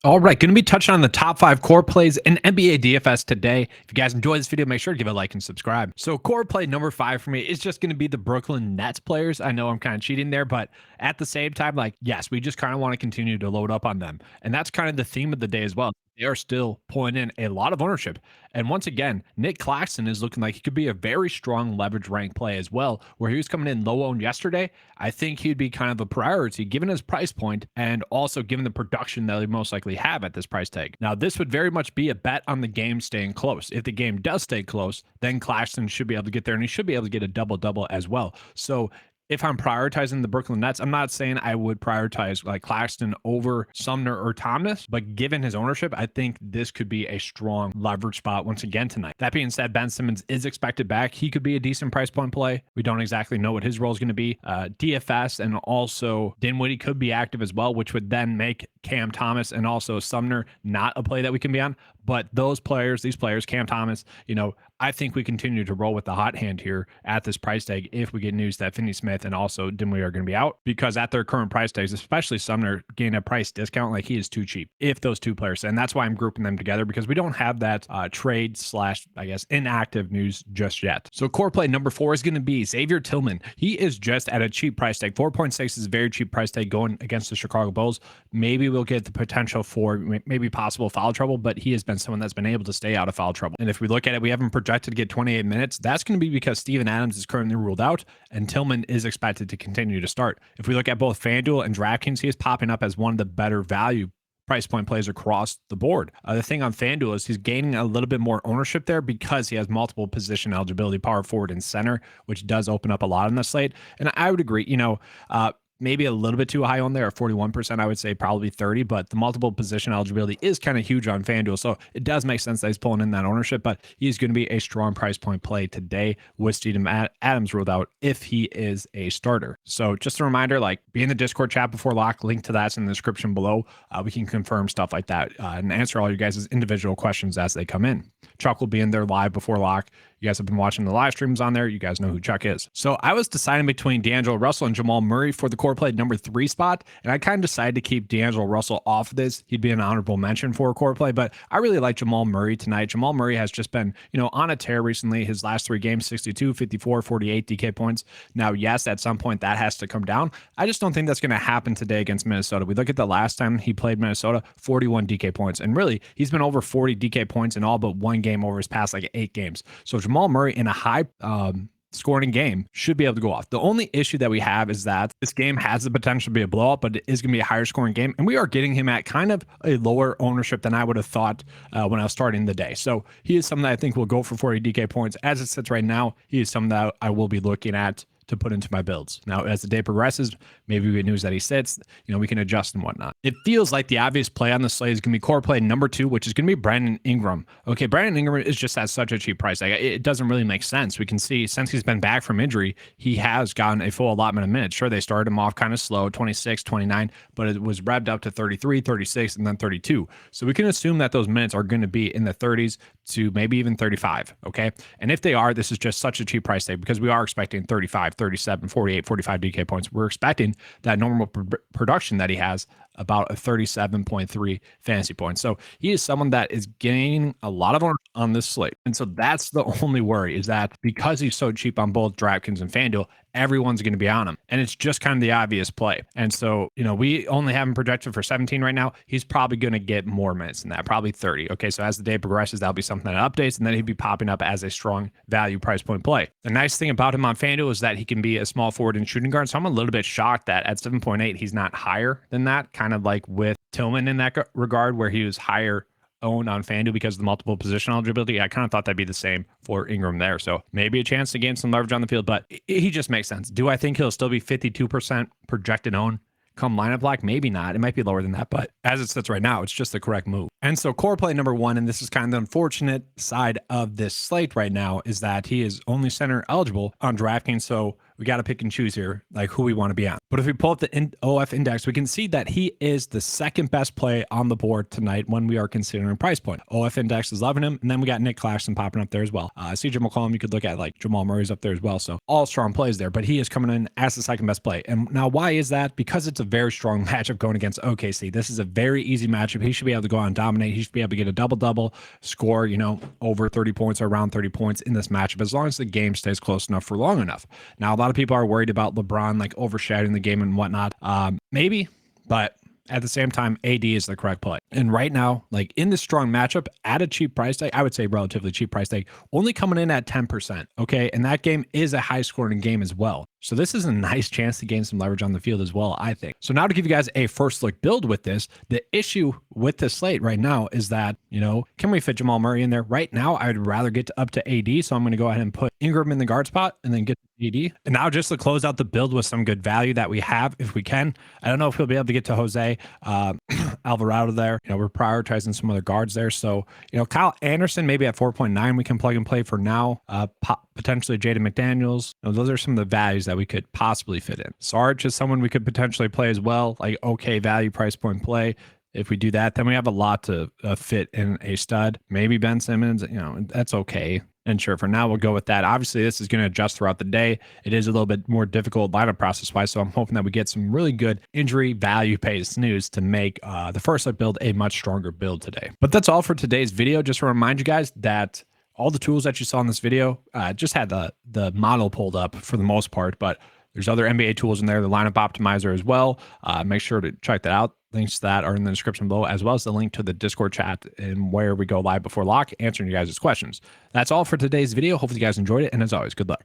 All right, going to be touching on the top 5 core plays in NBA DFS today. If you guys enjoy this video, make sure to give it a like and subscribe. So core play number 5 for me is just going to be the Brooklyn Nets players. I know I'm kind of cheating there, but at the same time, like, yes, we just kind of want to continue to load up on them. And that's kind of the theme of the day as well. They are still pulling in a lot of ownership. And once again, Nick Claxton is looking like he could be a very strong leverage rank play as well, where he was coming in low owned yesterday. I think he'd be kind of a priority given his price point and also given the production that he most likely have at this price tag. Now, this would very much be a bet on the game staying close. If the game does stay close, then Claxton should be able to get there and he should be able to get a double-double as well. So if I'm prioritizing the Brooklyn Nets, I'm not saying I would prioritize like Claxton over Sumner or Thomas, but given his ownership, I think this could be a strong leverage spot once again tonight. That being said, Ben Simmons is expected back. He could be a decent price point play. We don't exactly know what his role is going to be. DFS and also Dinwiddie could be active as well, which would then make Cam Thomas and also Sumner not a play that we can be on. But these players, Cam Thomas, I think we continue to roll with the hot hand here at this price tag if we get news that Finney Smith and also Dinwiddie are going to be out, because at their current price tags, especially Sumner getting a price discount, like he is too cheap if those two players. And that's why I'm grouping them together, because we don't have that trade / I guess inactive news just yet. So core play number 4 is going to be Xavier Tillman. He is just at a cheap price tag. 4.6 is a very cheap price tag going against the Chicago Bulls. Maybe we'll get the potential for maybe possible foul trouble, but he has been someone that's been able to stay out of foul trouble. And if we look at it, we haven't projected to get 28 minutes. That's going to be because Steven Adams is currently ruled out and Tillman is expected to continue to start. If we look at both Fanduel and DraftKings, he is popping up as one of the better value price point plays across the board. The thing on Fanduel is he's gaining a little bit more ownership there because he has multiple position eligibility, power forward and center, which does open up a lot on the slate. And I would agree, maybe a little bit too high on there at 41%. I would say probably 30, but the multiple position eligibility is kind of huge on FanDuel. So it does make sense that he's pulling in that ownership, but he's going to be a strong price point play today with Steven Adams ruled out if he is a starter. So just a reminder, like, be in the Discord chat before lock. Link to that's in the description below. We can confirm stuff like that and answer all you guys' individual questions as they come in. Chuck will be in there live before lock. You guys have been watching the live streams on there. You guys know who Chuck is. So I was deciding between D'Angelo Russell and Jamal Murray for the core play number 3 spot. And I kind of decided to keep D'Angelo Russell off of this. He'd be an honorable mention for a core play, but I really like Jamal Murray tonight. Jamal Murray has just been, on a tear recently. His last 3 games, 62, 54, 48 DK points. Now, yes, at some point that has to come down. I just don't think that's going to happen today against Minnesota. We look at the last time he played Minnesota, 41 DK points. And really, he's been over 40 DK points in all but one game over his past 8 games. So Jamal Murray in a high scoring game should be able to go off. The only issue that we have is that this game has the potential to be a blowout, but it is going to be a higher scoring game. And we are getting him at kind of a lower ownership than I would have thought when I was starting the day. So he is someone that I think will go for 40 DK points. As it sits right now, he is someone that I will be looking at to put into my builds. Now, as the day progresses, maybe we get news that he sits, we can adjust and whatnot. It feels like the obvious play on the slate is going to be core play number 2, which is going to be Brandon Ingram. Okay, Brandon Ingram is just at such a cheap price. It doesn't really make sense. We can see since he's been back from injury, he has gotten a full allotment of minutes. Sure, they started him off kind of slow, 26, 29, but it was revved up to 33, 36, and then 32. So we can assume that those minutes are going to be in the 30s to maybe even 35, okay? And if they are, this is just such a cheap price tag because we are expecting 35, 37, 48, 45 DK points. We're expecting that normal production that he has, about a 37.3 fantasy points. So he is someone that is gaining a lot of ownership on this slate. And so that's the only worry, is that because he's so cheap on both DraftKings and FanDuel, everyone's going to be on him. And it's just kind of the obvious play. And so, we only have him projected for 17 right now. He's probably going to get more minutes than that, probably 30. Okay, so as the day progresses, that'll be something that updates, and then he'd be popping up as a strong value price point play. The nice thing about him on FanDuel is that he can be a small forward and shooting guard. So I'm a little bit shocked that at 7.8, he's not higher than that, kind of like with Tillman in that regard, where he was higher owned on FanDuel because of the multiple position eligibility. I kind of thought that'd be the same for Ingram there. So maybe a chance to gain some leverage on the field, but he just makes sense. Do I think he'll still be 52% projected own come lineup lock? Maybe not. It might be lower than that, but as it sits right now, it's just the correct move. And so core play number one, and this is kind of the unfortunate side of this slate right now, is that he is only center eligible on DraftKings. So we got to pick and choose here, like who we want to be on. But if we pull up the OF index, we can see that he is the second best play on the board tonight when we are considering price point. OF index is loving him. And then we got Nick Claxton popping up there as well. CJ McCollum, you could look at like Jamal Murray's up there as well. So all strong plays there, but he is coming in as the second best play. And now why is that? Because it's a very strong matchup going against OKC. This is a very easy matchup. He should be able to go out and dominate. He should be able to get a double-double, score, over 30 points or around 30 points in this matchup, as long as the game stays close enough for long enough. Now, a lot of people are worried about LeBron like overshadowing the game and whatnot. Maybe, but at the same time, AD is the correct play. And right now, like in this strong matchup at a cheap price tag, I would say relatively cheap price tag, only coming in at 10%. Okay. And that game is a high scoring game as well. So this is a nice chance to gain some leverage on the field as well, I think. So now to give you guys a first look build with this, the issue with this slate right now is that, can we fit Jamal Murray in there? Right now, I would rather get up to AD. So I'm going to go ahead and put Ingram in the guard spot and then get AD. And now just to close out the build with some good value that we have, if we can. I don't know if we'll be able to get to Jose Alvarado there. We're prioritizing some other guards there. So, Kyle Anderson, maybe at 4.9, we can plug and play for now. Potentially Jaden McDaniels. Those are some of the values that we could possibly fit in. Sarge is someone we could potentially play as well, like okay value price point play. If we do that, then we have a lot to fit in a stud. Maybe Ben Simmons, that's okay. And sure, for now, we'll go with that. Obviously, this is going to adjust throughout the day. It is a little bit more difficult lineup process-wise, so I'm hoping that we get some really good injury value-based news to make the first look build a much stronger build today. But that's all for today's video. Just to remind you guys that all the tools that you saw in this video just had the model pulled up for the most part, but there's other NBA tools in there, the lineup optimizer as well. Make sure to check that out. Links to that are in the description below, as well as the link to the Discord chat and where we go live before lock, answering you guys' questions. That's all for today's video. Hopefully you guys enjoyed it, and as always, good luck.